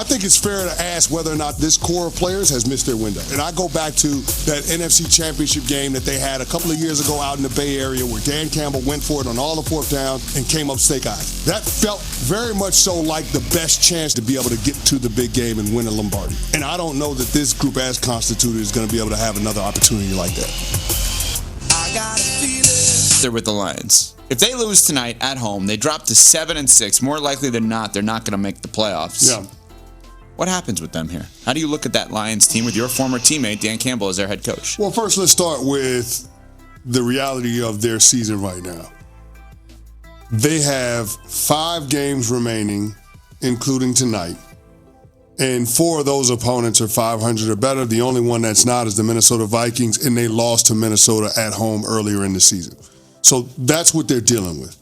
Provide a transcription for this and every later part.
think it's fair to ask whether or not this core of players has missed their window. And I go back to that NFC Championship game that they had a couple of years ago out in the Bay Area where Dan Campbell went for it on all the fourth down and came up snake eyes. That felt very much so like the best chance to be able to get to the big game and win a Lombardi. And I don't know that this group as constituted is going to be able to have another opportunity like that. I got a feeling. They're with the Lions. If they lose tonight at home, they drop to 7-6. More likely than not, they're not going to make the playoffs. Yeah. What happens with them here? How do you look at that Lions team with your former teammate, Dan Campbell, as their head coach? Well, first, let's start with the reality of their season right now. They have 5 games remaining, including tonight. And 4 of those opponents are 500 or better. The only one that's not is the Minnesota Vikings, and they lost to Minnesota at home earlier in the season. So that's what they're dealing with.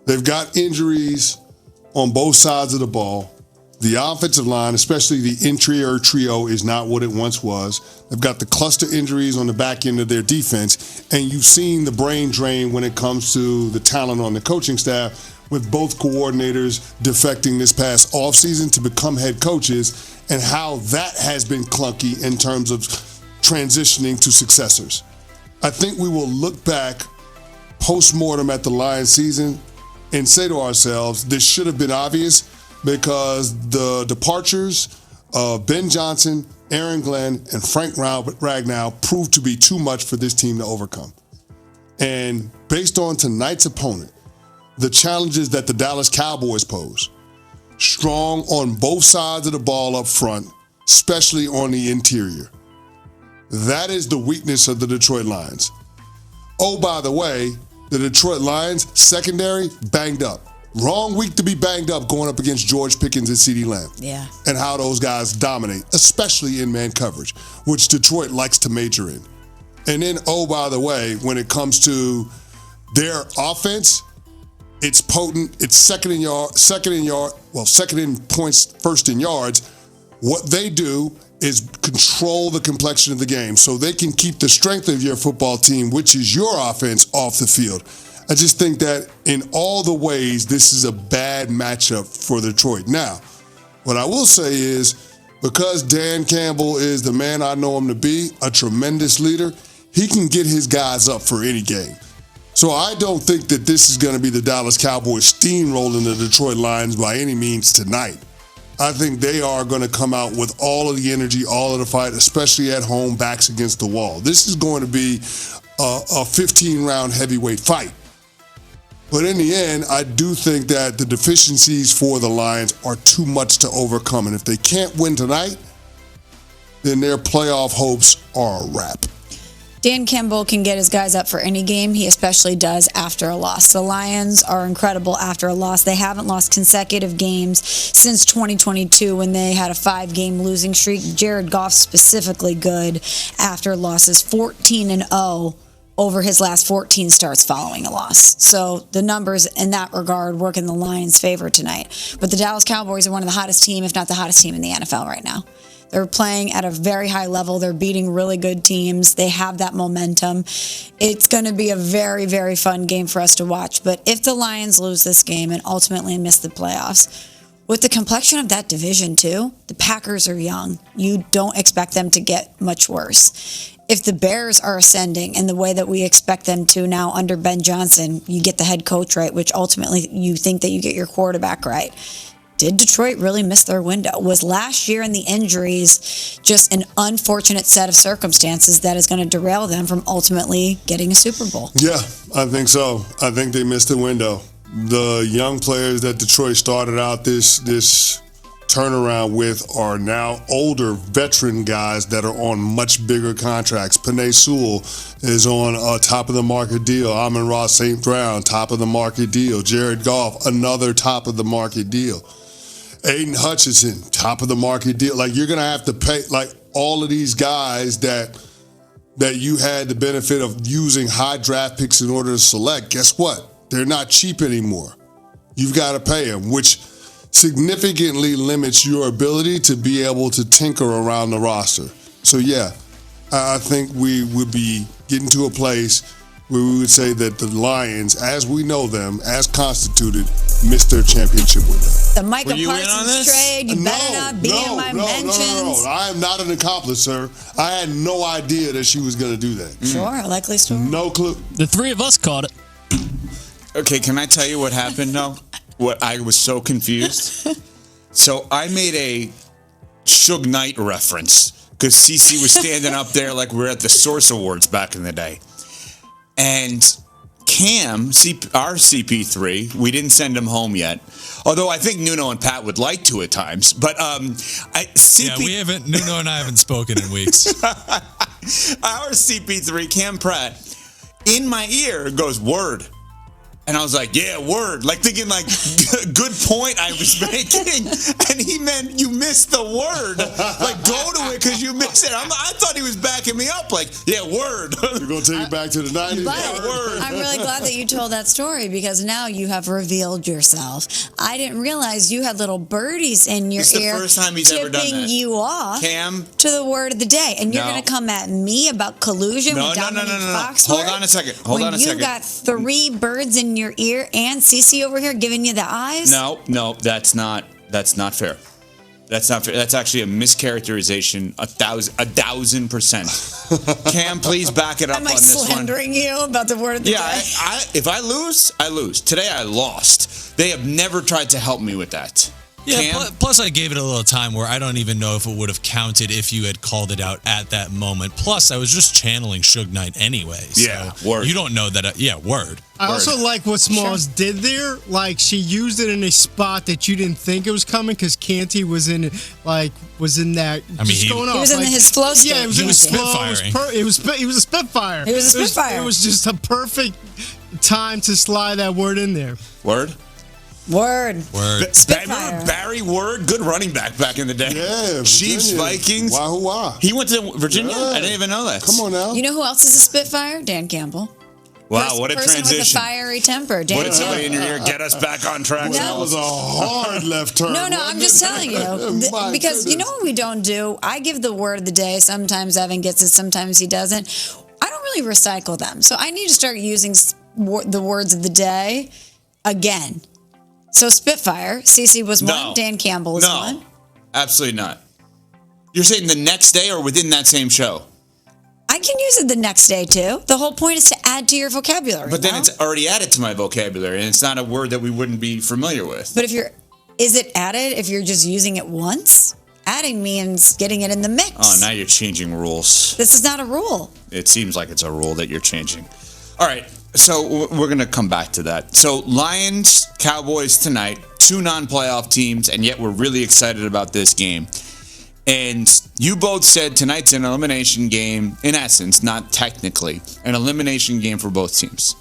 They've got injuries on both sides of the ball. The offensive line, especially the interior trio, is not what it once was. They've got the cluster injuries on the back end of their defense, and you've seen the brain drain when it comes to the talent on the coaching staff, with both coordinators defecting this past offseason to become head coaches, and how that has been clunky in terms of transitioning to successors. I think we will look back post-mortem at the Lions season and say to ourselves, this should have been obvious, because the departures of Ben Johnson, Aaron Glenn, and Frank Ragnow proved to be too much for this team to overcome. And based on tonight's opponent, the challenges that the Dallas Cowboys pose, strong on both sides of the ball up front, especially on the interior. That is the weakness of the Detroit Lions. Oh, by the way, the Detroit Lions secondary banged up. Wrong week to be banged up going up against George Pickens and CeeDee Lamb. Yeah. And how those guys dominate, especially in man coverage, which Detroit likes to major in. And then, oh, by the way, when it comes to their offense, it's potent. It's second in points, first in yards. What they do is control the complexion of the game so they can keep the strength of your football team, which is your offense, off the field. I just think that in all the ways, this is a bad matchup for Detroit. Now, what I will say is, because Dan Campbell is the man I know him to be, a tremendous leader, he can get his guys up for any game. So I don't think that this is going to be the Dallas Cowboys steamrolling the Detroit Lions by any means tonight. I think they are going to come out with all of the energy, all of the fight, especially at home, backs against the wall. This is going to be a 15-round heavyweight fight. But in the end, I do think that the deficiencies for the Lions are too much to overcome. And if they can't win tonight, then their playoff hopes are a wrap. Dan Campbell can get his guys up for any game. He especially does after a loss. The Lions are incredible after a loss. They haven't lost consecutive games since 2022 when they had a 5-game losing streak. Jared Goff specifically good after losses, 14-0 over his last 14 starts following a loss. So the numbers in that regard work in the Lions' favor tonight. But the Dallas Cowboys are one of the hottest team, if not the hottest team in the NFL right now. They're playing at a very high level. They're beating really good teams. They have that momentum. It's going to be a very, very fun game for us to watch. But if the Lions lose this game and ultimately miss the playoffs, with the complexion of that division too, the Packers are young. You don't expect them to get much worse. If the Bears are ascending in the way that we expect them to now under Ben Johnson, you get the head coach right, which ultimately you think that you get your quarterback right. Did Detroit really miss their window? Was last year and the injuries just an unfortunate set of circumstances that is going to derail them from ultimately getting a Super Bowl? Yeah, I think so. I think they missed the window. The young players that Detroit started out this turnaround with are now older veteran guys that are on much bigger contracts. Penei Sewell is on a top-of-the-market deal. Amon-Ra St. Brown, top-of-the-market deal. Jared Goff, another top-of-the-market deal. Aiden Hutchinson, top-of-the-market deal. Like, you're going to have to pay, like, all of these guys that you had the benefit of using high draft picks in order to select. Guess what? They're not cheap anymore. You've got to pay them, which significantly limits your ability to be able to tinker around the roster. So, yeah, I think we would be getting to a place where we would say that the Lions, as we know them, as constituted, missed their championship window. The Micah Parsons trade, you better not be in my mentions. No. I am not an accomplice, sir. I had no idea that she was going to do that. Sure, likely story. No clue. The three of us caught it. Okay, can I tell you what happened, though? What I was so confused. So I made a Suge Knight reference because Cece was standing up there like we're at the Source Awards back in the day. And Cam, our CP3, we didn't send him home yet. Although I think Nuno and Pat would like to at times. But Nuno and I haven't spoken in weeks. Our CP3, Cam Pratt, in my ear goes, word. And I was like, yeah, word. Like thinking like, good point I was making. And he meant you missed the word. Like go to it because you missed it. I thought he was backing me up. Like, yeah, word. You're going to take it back to the 90s? But Yeah, word. I'm really glad that you told that story because now you have revealed yourself. I didn't realize you had little birdies in your It's ear the first time he's ever done tipping that. you off Cam. to the word of the day. And you're going to come at me about collusion with Dominic Foxworth? Hold on a second. Hold on a second. When you got 3 birds in your ear and Cece over here giving you the eyes? No, that's not fair. That's not fair. That's actually a mischaracterization, 1,000%. Cam, please back it up Am on I this one. slandering you about the word of the day? If I lose, I lose. Today I lost. They have never tried to help me with that. Yeah, Cam? plus I gave it a little time where I don't even know if it would have counted if you had called it out at that moment. Plus, I was just channeling Suge Knight anyway. So Yeah, word. You don't know that. Word. I also like what Smalls did there. Like, she used it in a spot that you didn't think it was coming because Canty was in that. I mean, just going off. He was in his flow state. Yeah, it was in his flow. spitfiring. He was a spitfire. He was a spitfire. It was just a perfect time to slide that word in there. Word? Word. Spitfire. Remember Barry Word? Good running back in the day. Yeah, Chiefs, Virginia. Vikings. Wahoo. He went to Virginia? Yeah. I didn't even know that. Come on now. You know who else is a spitfire? Dan Campbell. Wow, what a person transition. with a fiery temper. Dan What did somebody in Campbell. your ear get us back on track? No. That was a hard left turn. No, I'm just telling you. My Because you know goodness. what we don't do? I give the word of the day. Sometimes Evan gets it, sometimes he doesn't. I don't really recycle them. So I need to start using the words of the day again. So Spitfire, Cece was one, Dan Campbell was one. Absolutely not. You're saying the next day or within that same show? I can use it the next day too. The whole point is to add to your vocabulary. But then no? it's already added to my vocabulary, and it's not a word that we wouldn't be familiar with. But is it added if you're just using it once? Adding means getting it in the mix. Oh, now you're changing rules. This is not a rule. It seems like it's a rule that you're changing. All right, so we're going to come back to that. So Lions, Cowboys tonight, 2 non-playoff teams, and yet we're really excited about this game. And you both said tonight's an elimination game, in essence, not technically, an elimination game for both teams.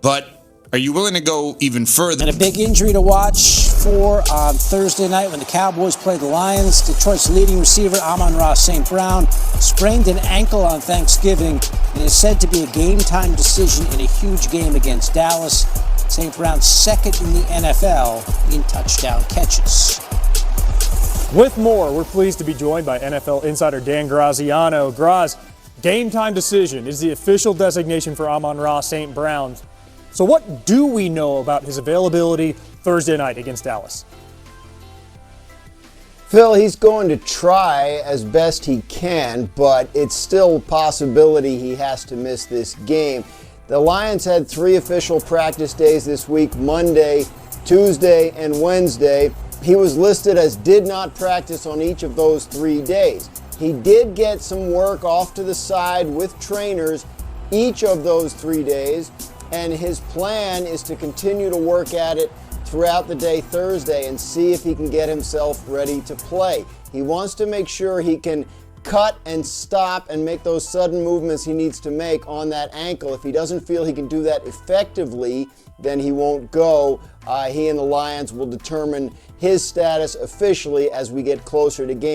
But are you willing to go even further? And a big injury to watch for on Thursday night when the Cowboys played the Lions. Detroit's leading receiver, Amon-Ra St. Brown, sprained an ankle on Thanksgiving and is said to be a game-time decision in a huge game against Dallas. St. Brown's second in the NFL in touchdown catches. With more, we're pleased to be joined by NFL insider Dan Graziano. Graz, game time decision is the official designation for Amon-Ra St. Brown. So what do we know about his availability Thursday night against Dallas? Phil, he's going to try as best he can, but it's still a possibility he has to miss this game. The Lions had 3 official practice days this week, Monday, Tuesday, and Wednesday. He was listed as did not practice on each of those 3 days. He did get some work off to the side with trainers each of those 3 days, and his plan is to continue to work at it throughout the day Thursday and see if he can get himself ready to play. He wants to make sure he can cut and stop and make those sudden movements he needs to make on that ankle. If he doesn't feel he can do that effectively, then he won't go. He and the Lions will determine his status officially as we get closer to game.